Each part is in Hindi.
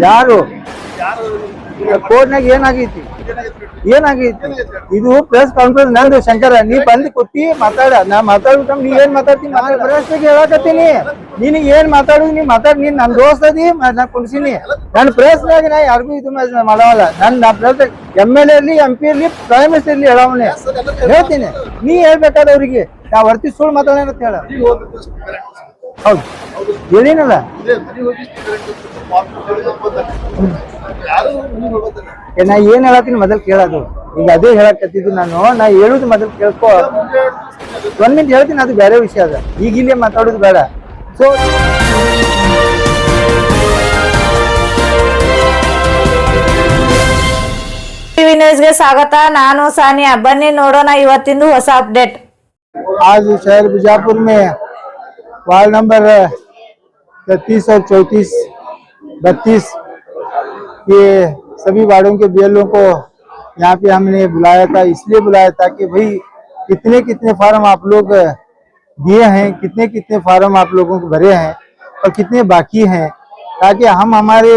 ಯಾರು ಕೋರ್ಟ್ನಾಗ ಏನಾಗೈತಿ ಇದು ಪ್ರೆಸ್ ಕಾನ್ಫರೆನ್ಸ್ ನಂದು ಶಂಕರ ನೀ ಬಂದು ಕೊಟ್ಟಿ ಮಾತಾಡ ನಾ ಮಾತಾಡ್ಬಿಟ್ಟು ನೀ ಏನ್ ಮಾತಾಡ್ತೀನಿ ಪ್ರೆಸ್ಗೆ ಹೇಳಕತ್ತೀನಿ ನಿನಗೆ ಏನ್ ಮಾತಾಡುದು ನೀ ಮಾತಾಡ್ ನೀನ್ ನನ್ ದೋಸ್ತ ಅದಿ ನಾ ಕುಣಿಸೀನಿ ನನ್ ಪ್ರೆಸ್ನಾಗ ನಾ ಯಾರಿಗೂ ಇದು ಮಾಡವಲ್ಲ ನಾ ಪ್ರೆಸ್ MLA ಇರ್ಲಿ MP ಇರ್ಲಿ ಪ್ರೈಮ್ ಮಿನಿಸ್ಟರ್ ಇರ್ಲಿ ಹೇಳವನೇ ಹೇಳ್ತೀನಿ ನೀ ಹೇಳ್ಬೇಕಾದ ಅವ್ರಿಗೆ ನಾ ವರ್ತಿ ಸುಳ್ಳು ಮಾತಾಡೋಣ ಅಂತ ಹೇಳ ಹೌದು ಹೇಳಿನಲ್ಲ ನಾ ಏನ್ ಹೇಳತ್ತೀನಿ ಮೊದಲ್ ಕೇಳೋದು ಈಗ ಅದೇ ಹೇಳಕತ್ತಿದ್ದು ನಾ ಹೇಳುದು ಮೊದಲ್ ಕೇಳ್ಕೊ 1 ಮಿನಿಟ್ ಹೇಳ್ತೀನಿ ಅದು ಬೇರೆ ವಿಷಯ ಅದ ಈಗ ಇಲ್ಲೇ ಮಾತಾಡೋದು ಬೇಡ ಸೊ टीवी न्यूज़ ಗೆ ಸ್ವಾಗತ ನಾನು ಸಾನಿಯಾ ಬನ್ನಿ ನೋಡೋಣ ಇವತ್ತಿಂದು ಹೊಸ ಅಪ್ಡೇಟ್ आज शहर बीजापुर में वार्ड नंबर 33 और 34 32 ये सभी वार्डों के BLO को यहाँ पे हमने बुलाया था इसलिए बुलाया था कि भाई कितने कितने फार्म आप लोग दिए हैं कितने कितने फार्म आप लोगों को भरे हैं और कितने बाकी हैं ताकि हम हमारे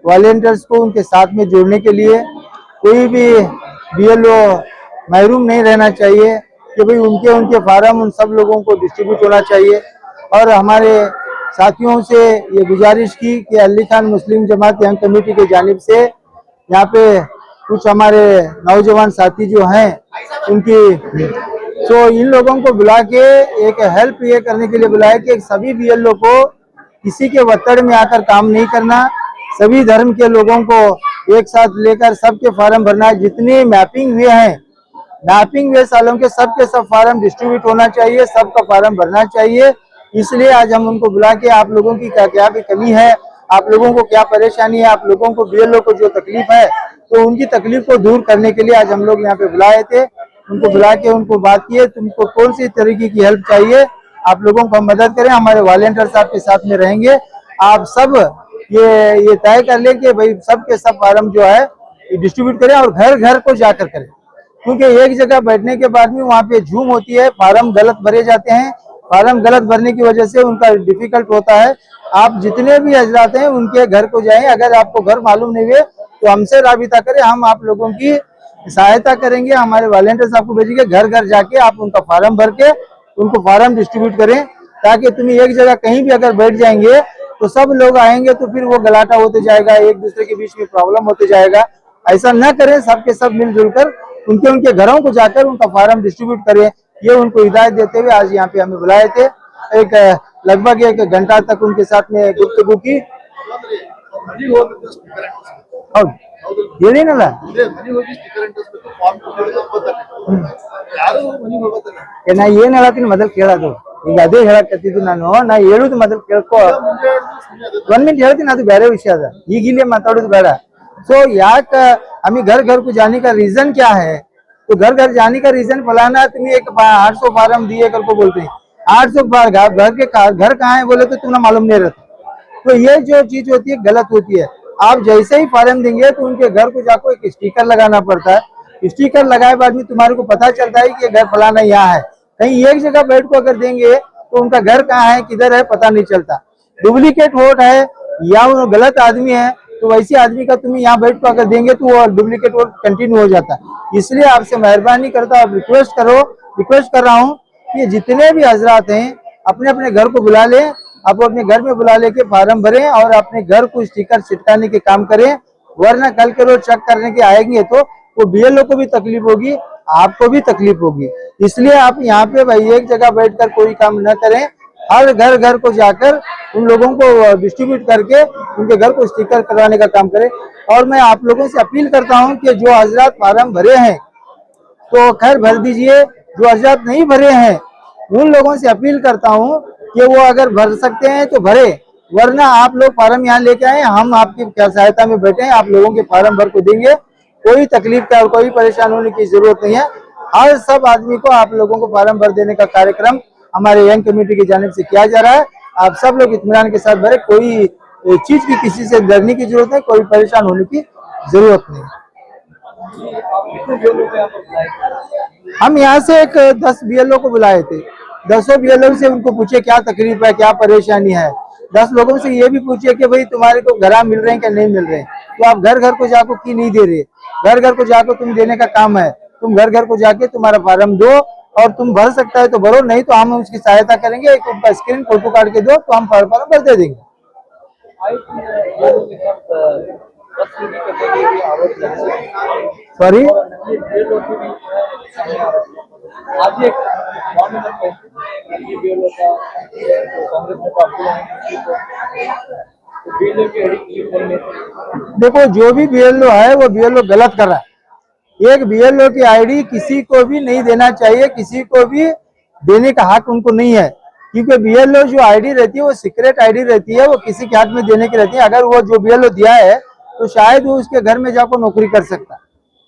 वॉलेंटियर्स को उनके साथ में जोड़ने के लिए कोई भी BLO महरूम नहीं रहना चाहिए कि भाई उनके फार्म उन सब लोगों को डिस्ट्रीब्यूट होना चाहिए। और हमारे साथियों से ये गुजारिश की कि अली खान मुस्लिम जमात यंग कमेटी के जानिब से यहाँ पे कुछ हमारे नौजवान साथी जो हैं उनकी तो इन लोगों को बुला के एक हेल्प ये करने के लिए बुलाया कि सभी BLO को किसी के वत्तड़ में आकर काम नहीं करना, सभी धर्म के लोगों को एक साथ लेकर सबके फार्म भरना है। जितने मैपिंग हुए हैं मैपिंग हुए सालों के सब फार्म डिस्ट्रीब्यूट होना चाहिए, सबका फार्म भरना चाहिए। इसलिए आज हम उनको बुला के आप लोगों की क्या क्या भी कमी है, आप लोगों को क्या परेशानी है, आप लोगों को BLO को जो तकलीफ है तो उनकी तकलीफ को दूर करने के लिए आज हम लोग यहाँ पे बुलाए थे। उनको बुला के उनको बात किए तुमको कौन सी तरीके की हेल्प चाहिए, आप लोगों को हम मदद करें, हमारे वॉलेंटियर्स आपके साथ में रहेंगे। आप सब ये तय कर ले कि भाई सबके सब फार्म जो है डिस्ट्रीब्यूट करें और घर घर को जाकर करें, क्योंकि एक जगह बैठने के बाद में वहाँ पे झूम होती है, फार्म गलत भरे जाते हैं, फार्म गलत भरने की वजह से उनका डिफिकल्ट होता है। आप जितने भी हजरात हैं उनके घर को जाएं, अगर आपको घर मालूम नहीं हुए तो हमसे राबिता करें, हम आप लोगों की सहायता करेंगे। हमारे वॉलेंटियर्स आपको भेजेंगे, घर घर जाके आप उनका फार्म भर के उनको फार्म डिस्ट्रीब्यूट करें, ताकि तुम एक जगह कहीं भी अगर बैठ जाएंगे तो सब लोग आएंगे तो फिर वो गलाटा होते जाएगा, एक दूसरे के बीच में प्रॉब्लम होते जाएगा। ऐसा न करें, सबके सब मिलजुल कर उनके घरों को जाकर उनका फार्म डिस्ट्रीब्यूट करें, ये उनको हिदायत देते हुए आज यहाँ पे हमें बुलाए थे। एक लगभग 1 घंटा तक उनके साथ में गुफ्तगू की। ಹೇಳಿನಲ್ಲ ನಾ ಏನ್ ಹೇಳತ್ತೀನಿ ಮೊದಲ್ ಕೇಳೋದು ಈಗ ಅದೇ ಹೇಳಕತ್ತಿದ್ದು ನಾ ಹೇಳುದು ಮೊದಲ್ ಕೇಳ್ಕೊ 1 ಮಿನಿಟ್ ಹೇಳ್ತೀನಿ ಅದು ಬೇರೆ ವಿಷಯ ಅದ ಈಗ ಇಲ್ಲೇ ಮಾತಾಡೋದು ಬೇಡ। सो याक हमें घर घर को जाने का रीजन क्या है, तो घर घर जाने का रीजन फलाना तुम्हें एक 800 फार्म दिए कर को बोलते हैं 800 घर के घर कहाँ है बोले तो तुम्हें मालूम नहीं रहता। तो ये जो चीज होती है गलत होती है। आप जैसे ही फार्म देंगे तो उनके घर को जाकर एक स्टिकर लगाना पड़ता है, स्टिकर लगाए बाद में तुम्हारे को पता चलता है कि घर फलाना यहाँ है। कहीं एक जगह बैठ को अगर देंगे तो उनका घर कहाँ है किधर है पता नहीं चलता। डुप्लीकेट वोट है या वो गलत आदमी है तो वैसे आदमी का तुम्हें यहाँ बैठ को अगर देंगे तो वो डुप्लीकेट वोट कंटिन्यू हो जाता है। इसलिए आपसे मेहरबानी करता हूँ, रिक्वेस्ट कर रहा हूँ कि जितने भी हजरात हैं अपने अपने घर को बुला लें, आप अपने घर में बुला लेके फार्म भरें और अपने घर को स्टिकर चिपकाने के काम करें, वरना कल के रोज चेक करने के आएंगे तो वो BLO को भी तकलीफ होगी, आपको भी तकलीफ होगी। इसलिए आप यहाँ पे भाई एक जगह बैठकर कोई काम न करें, हर घर घर को जाकर उन लोगों को डिस्ट्रीब्यूट करके उनके घर को स्टिकर करवाने का काम करें। और मैं आप लोगों से अपील करता हूं कि जो हजरात फार्म भरे हैं तो खैर भर दीजिए, जो हजरात नहीं भरे हैं उन लोगों से अपील करता हूं कि वो अगर भर सकते हैं तो भरे, वरना आप लोग फार्म यहाँ लेके आए, हम आपकी सहायता में बैठे हैं, आप लोगों के फार्म भर को देंगे। कोई तकलीफ का और कोई परेशान होने की जरूरत नहीं है। हर सब आदमी को आप लोगों को फार्म भर देने का कार्यक्रम हमारे यंग कमेटी की जानिब से किया जा रहा है। आप सब लोग इत्मीनान के साथ भरे, कोई चीज की किसी से डरने की जरूरत नहीं, कोई परेशान होने की जरूरत नहीं। हम यहाँ से एक 10 BLO को बुलाए थे, 10 BLO से उनको पूछे क्या तकलीफ है क्या परेशानी है, 10 लोगों से ये भी पूछिए कि भाई तुम्हारे को घर मिल रहे हैं कि नहीं मिल रहे हैं। तो आप घर घर को जाकर की नहीं दे रहे, घर घर को जाकर तुम देने का काम है। तुम घर घर को जाके तुम्हारा फार्म दो और तुम भर सकता है तो भरो, नहीं तो हम उसकी सहायता करेंगे। एक उनका स्क्रीन फोटो काट के दो तो हम फार्म भर दे देंगे। सॉरी, देखो जो भी बीएलओ है वो बीएलओ गलत कर रहा है। एक बीएलओ की आईडी किसी को भी नहीं देना चाहिए, किसी को भी देने का हक उनको नहीं है, क्योंकि बीएलओ जो आईडी रहती है वो सीक्रेट आईडी रहती है, वो किसी के हाथ में देने की रहती है। अगर वो जो बीएलओ दिया है तो शायद वो उसके घर में जाकर नौकरी कर सकता है,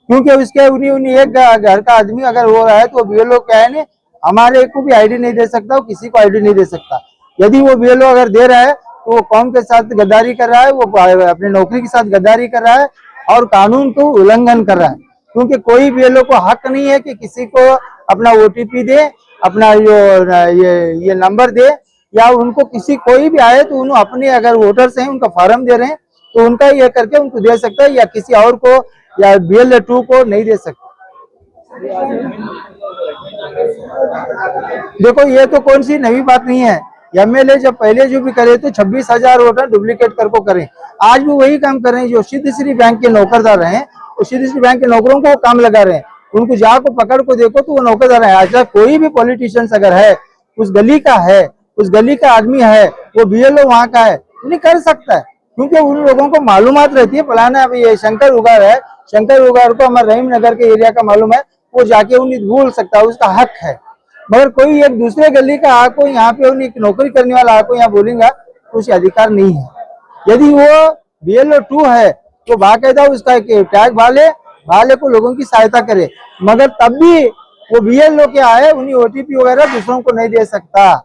क्योंकि उसके उन्हीं एक घर का आदमी अगर हो रहा है तो बीएलओ क्या है, हमारे को भी आईडी नहीं दे सकता, वो किसी को आईडी नहीं दे सकता। यदि वो बीएलओ अगर दे रहा है तो वो कौम के साथ गद्दारी कर रहा है, वो अपनी नौकरी के साथ गद्दारी कर रहा है और कानून को उल्लंघन कर रहा है। क्योंकि कोई बीएलओ को हक नहीं है कि किसी को अपना ओटीपी दे, अपना ये नंबर दे, या उनको किसी कोई भी आए तो उन्होंने अपने अगर वोटर्स हैं उनका फॉर्म दे रहे हैं तो उनका ये करके उनको दे सकता है, या किसी और को या BLO2 को नहीं दे सकता। देखो ये तो कौन सी नई बात नहीं है। एमएलए जब पहले जो भी करे तो 26,000 वोटर डुप्लीकेट करको करें, आज भी वही काम कर रहे हैं। जो सिद्धश्री बैंक के नौकरदार हैं वो सिद्धश्री बैंक के नौकरों को काम लगा रहे हैं, उनको जाको पकड़ को देखो तो वो नौकरदार है। आज कोई भी पॉलिटिशियंस अगर है, उस गली का है, उस गली का आदमी है, वो बीएलओ वहां का है, नहीं कर सकता है, क्योंकि उन लोगों को मालूमात रहती है। फलाना अभी ये शंकर उगार है, शंकर उगार को हमारे रहीम नगर के एरिया का मालूम है, वो जाके उन्हें बोल सकता है, उसका हक है। मगर कोई एक दूसरे गली का आको यहाँ पे उन्हें नौकरी करने वाला आको यहाँ बोलेगा तो उसे अधिकार नहीं है। यदि वो BLO2 है तो बाकायदा उसका एक टैग भाले को लोगों की सहायता करे, मगर तब भी वो BLO के आए उन्हें OTP वगैरह दूसरों को नहीं दे सकता,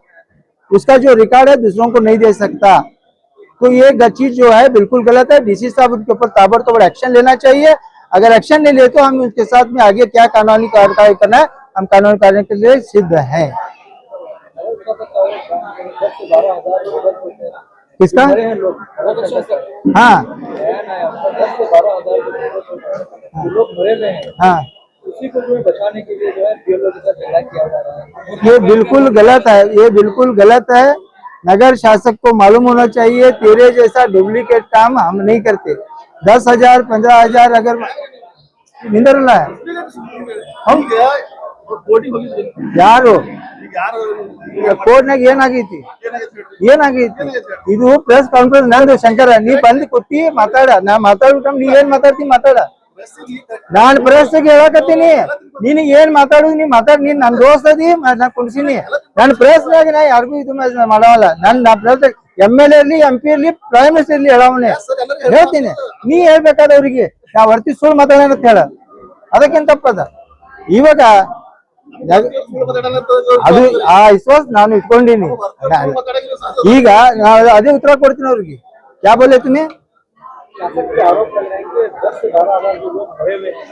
उसका जो रिकॉर्ड है दूसरों को नहीं दे सकता। तो ये चीज जो है बिल्कुल गलत है। डीसी साहब उनके ऊपर ताबड़तोड़ एक्शन लेना चाहिए। अगर एक्शन नहीं ले तो हम उसके साथ में आगे क्या कानूनी कार्रवाई करना है, हम कानूनी कार्रवाई के लिए सिद्ध हैं। किसका? हाँ हाँ, उसी को जो बचाने के लिए जो है BLO के साथ झगड़ा किया जा रहा है। ये बिल्कुल गलत है, ये बिल्कुल गलत है। नगर शासक को मालूम होना चाहिए तेरे जैसा डुप्लीकेट काम हम नहीं करते। 10,000 15,000 अगर निंदर है हम ಯಾರು ಕೋರ್ಟ್ನಾಗ ಏನಾಗೈತಿ ಇದು ಪ್ರೆಸ್ ಕಾನ್ಫರೆನ್ಸ್ ನಂದು ಶಂಕರ, ನೀ ಬಂದು ಕೊಟ್ಟಿ ಮಾತಾಡ, ನಾ ಮಾತಾಡ್ಬಿಟ್ಟು ನೀ ಏನ್ ಮಾತಾಡ್ತಿ ಮಾತಾಡ, ನಾನ್ ಪ್ರೆಸ್ ಹೇಳಕತ್ತೀನಿ, ನೀನ್ ಏನ್ ಮಾತಾಡುದು ನೀ ಮಾತಾಡ್, ನೀನ್ ನನ್ ದೋಸ್ತ ಅದಿ, ನಾ ಕುಣಿಸಿನಿ, ನನ್ ಪ್ರೆಸ್ ನಾಗ ನಾ ಯಾರಿಗೂ ಇದು ಮಾಡವಲ್ಲ, ನನ್ ಪ್ರೆಸ್ MLA ಇರ್ಲಿ MP ಇರ್ಲಿ ಪ್ರೈಮ್ ಮಿನಿಸ್ಟರ್ ಇರ್ಲಿ ಹೇಳವನೆ ಹೇಳ್ತೀನಿ, ನೀ ಹೇಳ್ಬೇಕಾದ ಅವ್ರಿಗೆ ನಾ ವರ್ತಿ ಸುಳ್ಳು ಮಾತಾಡೋಣ ಅಂತ ಹೇಳ, ಅದಕ್ಕಿಂತ ತಪ್ಪದ। ಇವಾಗ ಅದು ಆ ವಿಶ್ವಾಸ ನಾನು ಇಟ್ಕೊಂಡಿನಿ, ಈಗ ಅದೇ ಉತ್ತರ ಕೊಡ್ತೀನಿ ಅವ್ರಿಗೆ। क्या बोले तुम्हें? आरोप लग रहा है कि 10 से 12,000 जो लोग मरे हुए हैं,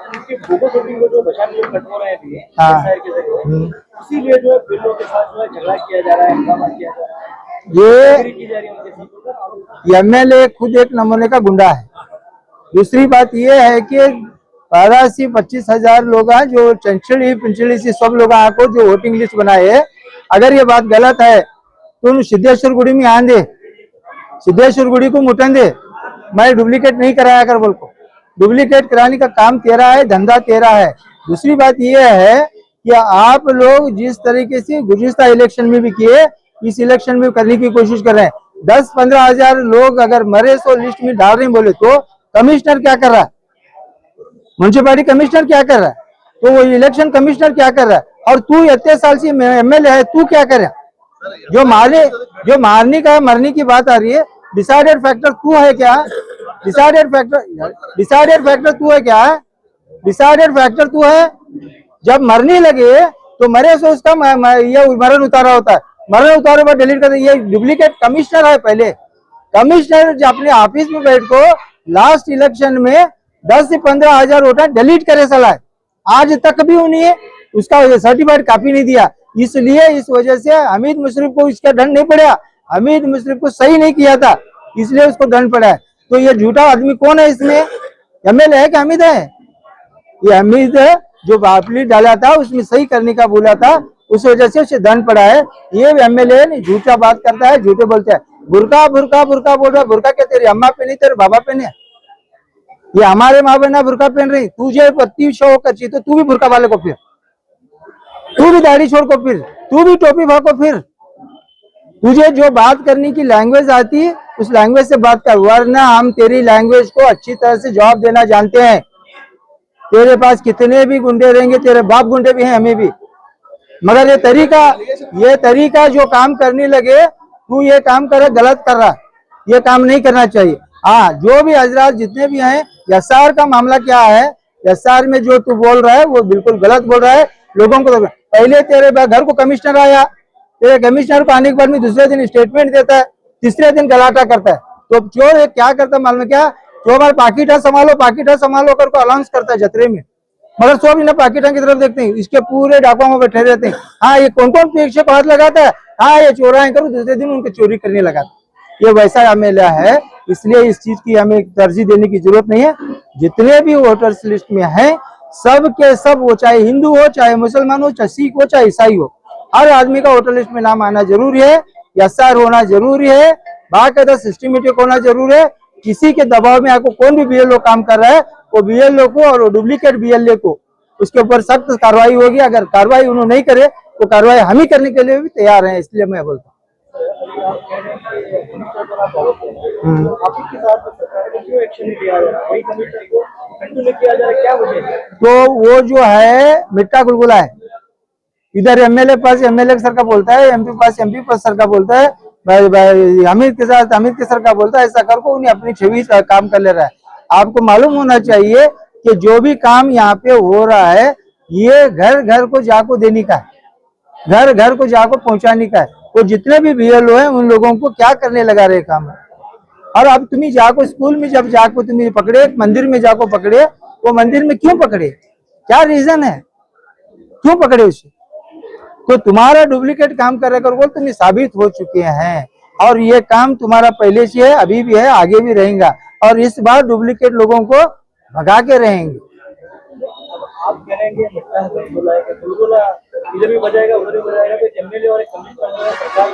उनकी बोगस वोटिंग को जो बचाने के लिए कटोरा है दिए शहर के जरिए, इसीलिए जो है BLO के साथ जो है झगड़ा किया जा रहा है, हंगामा किया जा रहा है, ये की जा रही है उनके साथ। MLA खुद एक नमूने का गुंडा है। दूसरी बात ये है कि 12 से 25,000 लोग हैं जो पिंचड़ी से सब लोग को जो वोटिंग लिस्ट बनाए है। अगर ये बात गलत है तो सिद्धेश्वर गुड़ी में आन दे, सिद्धेश्वर गुड़ी को मुटन दे, मैं डुप्लीकेट नहीं कराया कर बोल को। डुप्लीकेट कराने का काम तेरा है, धंधा तेरा है। दूसरी बात यह है कि आप लोग जिस तरीके से गुज़िश्ता इलेक्शन में भी किए, इस इलेक्शन में करने की कोशिश कर रहे हैं। 10-15,000 लोग अगर मरे सो लिस्ट में डाल रहे बोले तो कमिश्नर क्या कर रहा है, म्युनिसिपैलिटी कमिश्नर क्या कर रहा है, तो वो इलेक्शन कमिश्नर क्या कर रहा है, और तू इतने साल से MLA है, तू क्या कर रहा है? जो मारने का मरने की बात आ रही है, डिसाइडेड फैक्टर तू है क्या? डिसाइडेड फैक्टर तू है क्या? डिसाइडेड फैक्टर तू है। जब मरने लगे तो मरे से उसका ये मरण उतारा होता है, मरण उतारे पर डिलीट कर। ये डुप्लीकेट कमिश्नर है। पहले कमिश्नर जो अपने ऑफिस में बैठ को लास्ट इलेक्शन में 10 से 15,000 वोटर डिलीट करे सला है, आज तक भी उन्हें उसका सर्टिफाइड कॉपी नहीं दिया। इसलिए इस वजह से हमीद मुशर्रफ को इसका दंड नहीं पड़ा, हमीद मुशर्रफ को सही नहीं किया था, इसलिए उसको दंड पड़ा है। तो ये झूठा आदमी कौन है इसमें? एमएलए है कि हमीद है? ये हमीद है जो बापली डाला था उसमें सही करने का बोला था, उस वजह से उसे दंड पड़ा है। ये एमएलए नहीं, झूठा बात करता है, झूठे बोलता है। बुरका बुरका बुरका बोल रहा है। बुरका क्या तेरी अम्मा पहनी, तेरे बाबा पहने? ये हमारे माँ बहना बुरका पहन रही। तुझे पत्ती शो कच्ची तो तू भी बुरका वाले को फिर, तू भी दाढ़ी छोड़ को फिर, तू भी टोपी भाको फिर। तुझे जो बात करने की लैंग्वेज आती है उस लैंग्वेज से बात कर, वरना हम तेरी लैंग्वेज को अच्छी तरह से जवाब देना जानते हैं। तेरे पास कितने भी गुंडे रहेंगे, तेरे बाप गुंडे भी हैं, हमें भी, मगर ये तरीका जो काम करने लगे, तू ये काम कर गलत कर रहा, ये काम नहीं करना चाहिए। हाँ, जो भी हजरात जितने भी हैं, एसआर का मामला क्या है, एसआर में जो तू बोल रहा है वो बिल्कुल गलत बोल रहा है। लोगों को पहले तेरे घर को कमिश्नर आया, तेरे कमिश्नर को आने के बाद में दूसरे दिन स्टेटमेंट देता है, तीसरे दिन गलाटा करता है। तो चोर एक क्या करता है मालूम क्या? चोर पाकिटा संभालो कर को अनाउंस करता है जतरे में, मगर सब ना पाकिटा की तरफ देखते हैं, इसके पूरे डाकुओं में बैठे रहते हैं। हाँ, ये कौन कौन पीछे को हाथ लगाता है, हाँ ये चोराएं करो, दूसरे दिन उनके चोरी करने लगा। ये वैसा एमएलए है, इसलिए इस चीज की हमें तरजीह देने की जरूरत नहीं है। जितने भी वोटर्स लिस्ट में हैं, सब के सब, वो चाहे हिंदू हो, चाहे मुसलमान हो, चाहे सिख हो, चाहे ईसाई हो, हर आदमी का वोटर लिस्ट में नाम आना जरूरी है, एसआर होना जरूरी है, बाकायदा सिस्टमेटिक होना जरूरी है। किसी के दबाव में आपको कोई भी बीएलओ काम कर रहा है, वो बीएलओ को और डुप्लीकेट बीएलए को उसके ऊपर सख्त कार्रवाई होगी। अगर कार्रवाई उन्होंने नहीं करे तो कार्रवाई हम ही करने के लिए भी तैयार हैं। इसलिए मैं बोलता हूँ तो वो जो है मिट्टा गुलगुला है, इधर एमएलए पास एमएलए सर का बोलता है, एमपी पास एमपी पास सर का बोलता है, हमीद के साथ हमीद के सर का बोलता है। ऐसा कर को उन्हें अपनी छवि काम कर ले रहा है। आपको मालूम होना चाहिए कि जो भी काम यहाँ पे हो रहा है, ये घर घर को जाको देने का है, घर घर को जाको पहुंचाने का है। वो जितने भी बीएलओ हैं उन लोगों को क्या करने लगा रहे काम। और अब तुम्हें जाको स्कूल में जब जाको तुम्हें पकड़े, मंदिर में जाको पकड़े, वो मंदिर में क्यों पकड़े, क्या रीजन है, क्यों पकड़े उसे? तो तुम्हारा डुप्लीकेट काम कर रहे वो तुम्हें साबित हो चुके हैं, और ये काम तुम्हारा पहले से है, अभी भी है, आगे भी रहेगा, और इस बार डुप्लीकेट लोगों को भगा के रहेंगे। आप कह रहे हैं गुलगुला इधर भी बजाएगा उधर भी बजाएगा, तो एमएलए और सरकार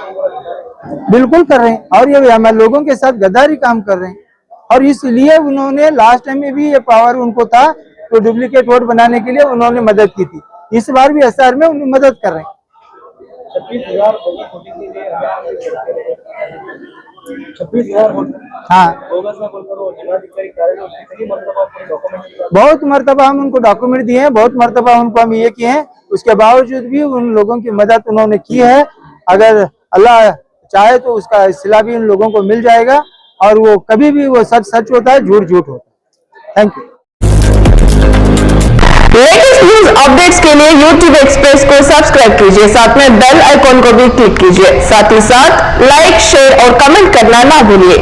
बिल्कुल कर रहे हैं, और ये हमारे लोगों के साथ गद्दारी काम कर रहे हैं। और इसलिए उन्होंने लास्ट टाइम में भी ये पावर उनको था, तो डुप्लीकेट वोट बनाने के लिए उन्होंने मदद की थी। इस बार भी एसआर में उन्हें मदद कर रहे हैं। 26,000 हाँ, बहुत मरतबा हम उनको डॉक्यूमेंट दिए हैं, बहुत मरतबा उनको हम ये किए हैं, उसके बावजूद भी उन लोगों की मदद उन्होंने की है। अगर अल्लाह चाहे तो उसका सिला भी उन लोगों को मिल जाएगा, और वो कभी भी वो सच सच होता है, झूठ झूठ होता है। Thank you. Latest news updates के लिए YouTube एक्सप्रेस को सब्सक्राइब कीजिए, साथ में बेल आइकॉन को भी क्लिक कीजिए। साथ ही साथ लाइक, शेयर और कमेंट करना ना भूलिए।